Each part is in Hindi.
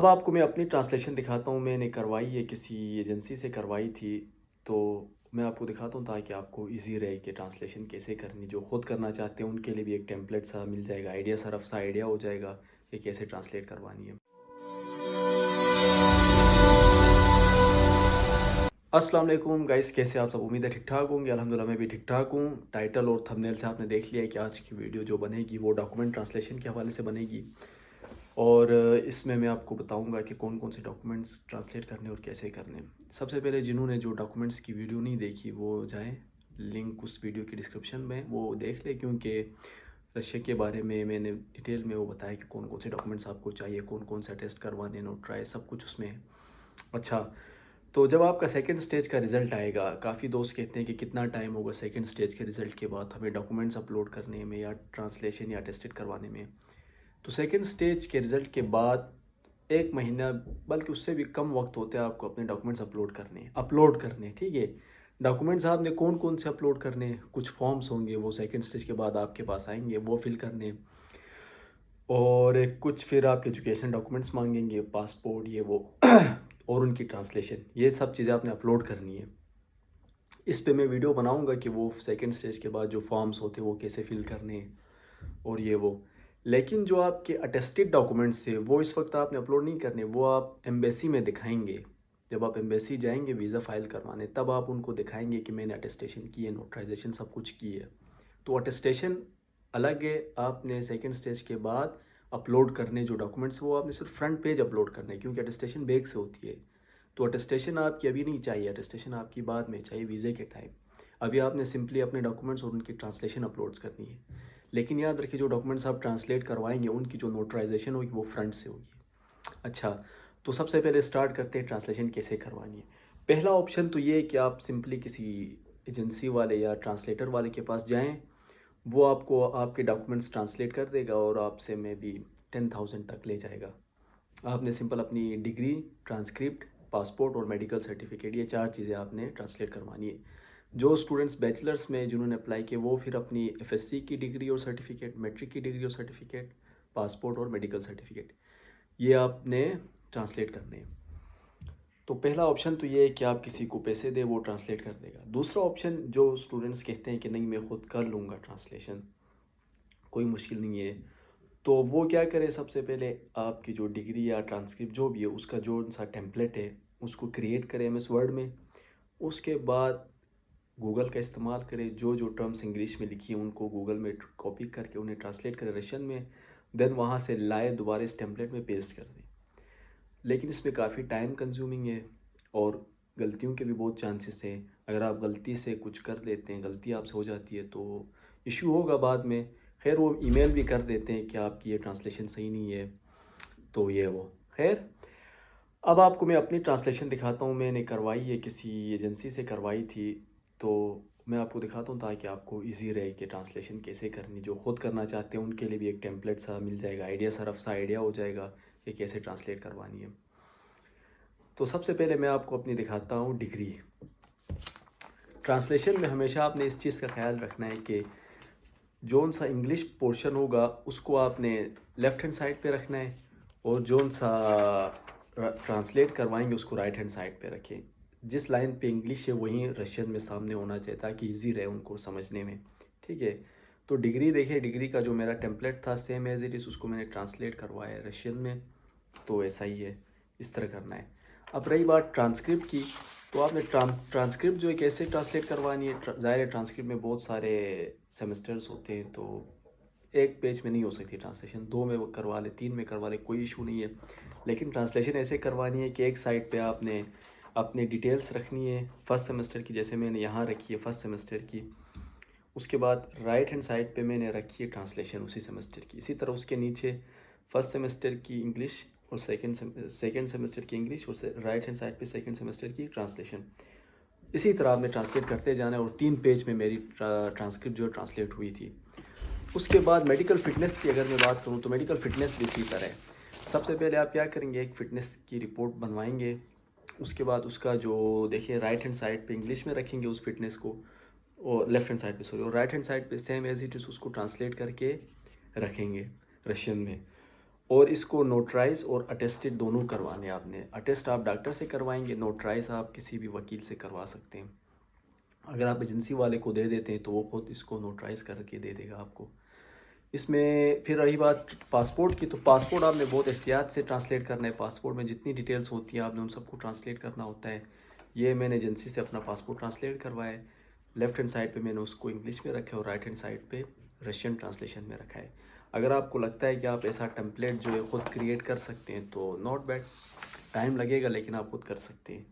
अब आपको मैं अपनी ट्रांसलेशन दिखाता हूँ। मैंने करवाई है, किसी एजेंसी से करवाई थी। तो मैं आपको दिखाता हूँ ताकि आपको इजी रहे कि ट्रांसलेशन कैसे करनी। जो ख़ुद करना चाहते हैं उनके लिए भी एक टेम्पलेट सा मिल जाएगा, आइडिया सा रफ सा आइडिया हो जाएगा कि कैसे ट्रांसलेट करवानी है। अस्सलाम वालेकुम गाइस, कैसे आप सब? उम्मीद है ठीक ठाक होंगे। अल्हम्दुलिल्लाह मैं भी ठीक ठाक हूँ। टाइटल और थंबनेल से आपने देख लिया है कि आज की वीडियो जो बनेगी वो डॉक्यूमेंट ट्रांसलेशन के हवाले से बनेगी। और इसमें मैं आपको बताऊंगा कि कौन कौन से डॉक्यूमेंट्स ट्रांसलेट करने और कैसे करने। सबसे पहले जिन्होंने जो डॉक्यूमेंट्स की वीडियो नहीं देखी वो जाएं, लिंक उस वीडियो की डिस्क्रिप्शन में वो देख ले, क्योंकि रशिया के बारे में मैंने डिटेल में वो बताया कि कौन कौन से डॉक्यूमेंट्स आपको चाहिए, कौन कौन सा टेस्ट करवाने, नोट ट्राई, सब कुछ उसमें है। अच्छा, तो जब आपका सेकंड स्टेज का रिज़ल्ट आएगा, काफ़ी दोस्त कहते हैं कि कितना टाइम होगा सेकंड स्टेज के रिज़ल्ट के बाद हमें डॉक्यूमेंट्स अपलोड करने में या ट्रांसलेशन या टेस्टेड करवाने में। तो सेकंड स्टेज के रिज़ल्ट के बाद 1 महीना बल्कि उससे भी कम वक्त होता है आपको अपने डॉक्यूमेंट्स अपलोड करने, ठीक है। डॉक्यूमेंट्स आपने कौन कौन से अपलोड करने, कुछ फॉर्म्स होंगे वो सेकंड स्टेज के बाद आपके पास आएंगे, वो फिल करने। और कुछ फिर आपके एजुकेशन डॉक्यूमेंट्स मांगेंगे, पासपोर्ट ये वो और उनकी ट्रांसलेशन, ये सब चीज़ें आपने अपलोड करनी है। इस पे मैं वीडियो बनाऊंगा कि वो सेकंड स्टेज के बाद जो फॉर्म्स होते हैं वो कैसे फिल करने और ये वो। लेकिन जो आपके अटेस्टेड डॉक्यूमेंट्स थे वो इस वक्त आपने अपलोड नहीं करने, वो आप एम्बेसी में दिखाएंगे। जब आप एम्बेसी जाएंगे वीज़ा फ़ाइल करवाने, तब आप उनको दिखाएंगे कि मैंने अटेस्टेशन की है, नोटराइजेशन सब कुछ की है। तो अटेस्टेशन अलग है, आपने सेकंड स्टेज के बाद अपलोड करने जो डॉक्यूमेंट्स वो आपने सिर्फ फ्रंट पेज अपलोड करने, क्योंकि अटेस्टेशन बैक से होती है। तो अटेस्टेशन आपकी अभी नहीं चाहिए, अटेस्टेशन आपकी बाद में चाहिए वीज़े के टाइम। अभी आपने सिंपली अपने डॉक्यूमेंट्स और उनकी ट्रांसलेशन अपलोड्स करनी है। लेकिन याद रखिए, जो डॉक्यूमेंट्स आप ट्रांसलेट करवाएंगे उनकी जो नोटराइजेशन होगी वो फ्रंट से होगी। अच्छा, तो सबसे पहले स्टार्ट करते हैं ट्रांसलेशन कैसे करवानी है। पहला ऑप्शन तो ये है कि आप सिंपली किसी एजेंसी वाले या ट्रांसलेटर वाले के पास जाएं, वो आपको आपके डॉक्यूमेंट्स ट्रांसलेट कर देगा और आपसे में भी 10,000 तक ले जाएगा। आपने सिंपल अपनी डिग्री, ट्रांसक्रिप्ट, पासपोर्ट और मेडिकल सर्टिफिकेट, ये 4 चीज़ें आपने ट्रांसलेट करवानी है। जो स्टूडेंट्स बैचलर्स में जिन्होंने अप्लाई किया वो फिर अपनी एफएससी की डिग्री और सर्टिफिकेट, मैट्रिक की डिग्री और सर्टिफिकेट, पासपोर्ट और मेडिकल सर्टिफिकेट, ये आपने ट्रांसलेट करने हैं। तो पहला ऑप्शन तो ये है कि आप किसी को पैसे दे, वो ट्रांसलेट कर देगा। दूसरा ऑप्शन, जो स्टूडेंट्स कहते हैं कि नहीं मैं खुद कर लूँगा ट्रांसलेशन, कोई मुश्किल नहीं है, तो वो क्या करें, सबसे पहले आपकी जो डिग्री या ट्रांसक्रिप्ट जो भी है उसका जो सा टेम्पलेट है उसको क्रिएट करें एमएस वर्ड में। उसके बाद गूगल का इस्तेमाल करें, जो जो टर्म्स इंग्लिश में लिखी हैं उनको गूगल में कॉपी करके उन्हें ट्रांसलेट करें रशियन में। देन वहाँ से लाए, दोबारा इस टेम्पलेट में पेस्ट कर दें। लेकिन इसमें काफ़ी टाइम कंज्यूमिंग है और गलतियों के भी बहुत चांसेस हैं। अगर आप गलती से कुछ कर लेते हैं, गलती आपसे हो जाती है तो इशू होगा बाद में। खैर वो ईमेल भी कर देते हैं कि आपकी ये ट्रांसलेशन सही नहीं है, तो ये वो। खैर, अब आपको मैं अपनी ट्रांसलेशन दिखाता हूँ। मैंने करवाई है, किसी एजेंसी से करवाई थी। तो मैं आपको दिखाता हूँ ताकि आपको इजी रहे कि ट्रांसलेशन कैसे करनी। जो ख़ुद करना चाहते हैं उनके लिए भी एक टेम्पलेट सा मिल जाएगा, आइडिया सा रफ सा आइडिया हो जाएगा कि कैसे ट्रांसलेट करवानी है। तो सबसे पहले मैं आपको अपनी दिखाता हूँ डिग्री। ट्रांसलेशन में हमेशा आपने इस चीज़ का ख्याल रखना है कि जोन सा इंग्लिश पोर्शन होगा उसको आपने लेफ़्ट हैंड साइड पे रखना है, और जोन सा ट्रांसलेट करवाएंगे उसको राइट हैंड साइड पे रखें। जिस लाइन पे इंग्लिश है वहीं रशियन में सामने होना चाहिए ताकि इजी रहे उनको समझने में, ठीक है। तो डिग्री देखिए, डिग्री का जो मेरा टेम्पलेट था सेम एज इट इज़, उसको मैंने ट्रांसलेट करवाया है रशियन में। तो ऐसा ही है, इस तरह करना है। अब रही बात ट्रांसक्रिप्ट की, तो आपने ट्रांसक्रिप्ट जो है कैसे ट्रांसलेट करवानी है। ज़ाहिर है ट्रांसक्रिप्ट में बहुत सारे सेमेस्टर्स होते हैं, तो एक पेज में नहीं हो सकती ट्रांसलेशन, 2 में वो करवा ले, 3 में करवा ले, कोई इशू नहीं है। लेकिन ट्रांसलेशन ऐसे करवानी है कि एक साइड पे आपने अपनी डिटेल्स रखनी है फर्स्ट सेमेस्टर की, जैसे मैंने यहाँ रखी है फर्स्ट सेमेस्टर की। उसके बाद राइट हैंड साइड पे मैंने रखी है ट्रांसलेशन उसी सेमेस्टर की। इसी तरह उसके नीचे फर्स्ट सेमेस्टर की इंग्लिश और सेकंड सेमेस्टर की इंग्लिश, और राइट हैंड साइड पे सेकंड सेमेस्टर की ट्रांसलेशन। इसी तरह आपने ट्रांसलेट करते जाना है, और 3 पेज में मेरी ट्रांसक्रिप्ट जो ट्रांसलेट हुई थी। उसके बाद मेडिकल फ़िटनेस की अगर मैं बात करूँ तो मेडिकल फ़िटनेस भी इसी तरह है। सबसे पहले आप क्या करेंगे, एक फ़िटनेस की रिपोर्ट बनवाएंगे। उसके बाद उसका जो देखिए राइट हैंड साइड पे इंग्लिश में रखेंगे उस फिटनेस को, और लेफ़्ट हैंड साइड पे सॉरी, और राइट हैंड साइड पे सेम एज इट इज़ उसको ट्रांसलेट करके रखेंगे रशियन में। और इसको नोटराइज और अटेस्टेड दोनों करवाने आपने। अटेस्ट आप डॉक्टर से करवाएंगे, नोटराइज आप किसी भी वकील से करवा सकते हैं। अगर आप एजेंसी वाले को दे देते हैं तो वो खुद इसको नोटराइज करके दे देगा आपको। इसमें फिर रही बात पासपोर्ट की, तो पासपोर्ट आपने बहुत एहतियात से ट्रांसलेट करना है। पासपोर्ट में जितनी डिटेल्स होती हैं आपने उन सबको ट्रांसलेट करना होता है। ये मैंने एजेंसी से अपना पासपोर्ट ट्रांसलेट करवाया है। लेफ़्ट हैंड साइड पे मैंने उसको इंग्लिश में रखा है और राइट हैंड साइड पे रशियन ट्रांसलेशन में रखा है। अगर आपको लगता है कि आप ऐसा टेम्पलेट जो है ख़ुद क्रिएट कर सकते हैं तो नॉट बैड, टाइम लगेगा लेकिन आप खुद कर सकते हैं।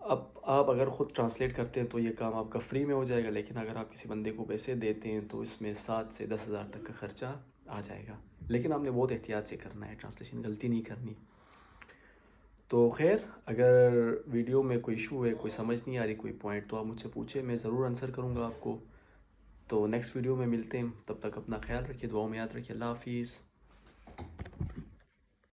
अब आप अगर ख़ुद ट्रांसलेट करते हैं तो ये काम आपका फ्री में हो जाएगा, लेकिन अगर आप किसी बंदे को पैसे देते हैं तो इसमें 7 से 10 हज़ार तक का ख़र्चा आ जाएगा। लेकिन आपने बहुत एहतियात से करना है, ट्रांसलेशन गलती नहीं करनी। तो खैर, अगर वीडियो में कोई इशू है, कोई समझ नहीं आ रही कोई पॉइंट, तो आप मुझसे पूछें, मैं ज़रूर आंसर करूँगा आपको। तो नेक्स्ट वीडियो में मिलते हैं, तब तक अपना ख्याल रखिए, दुआओं में याद रखिए। अल्लाह हाफिज़।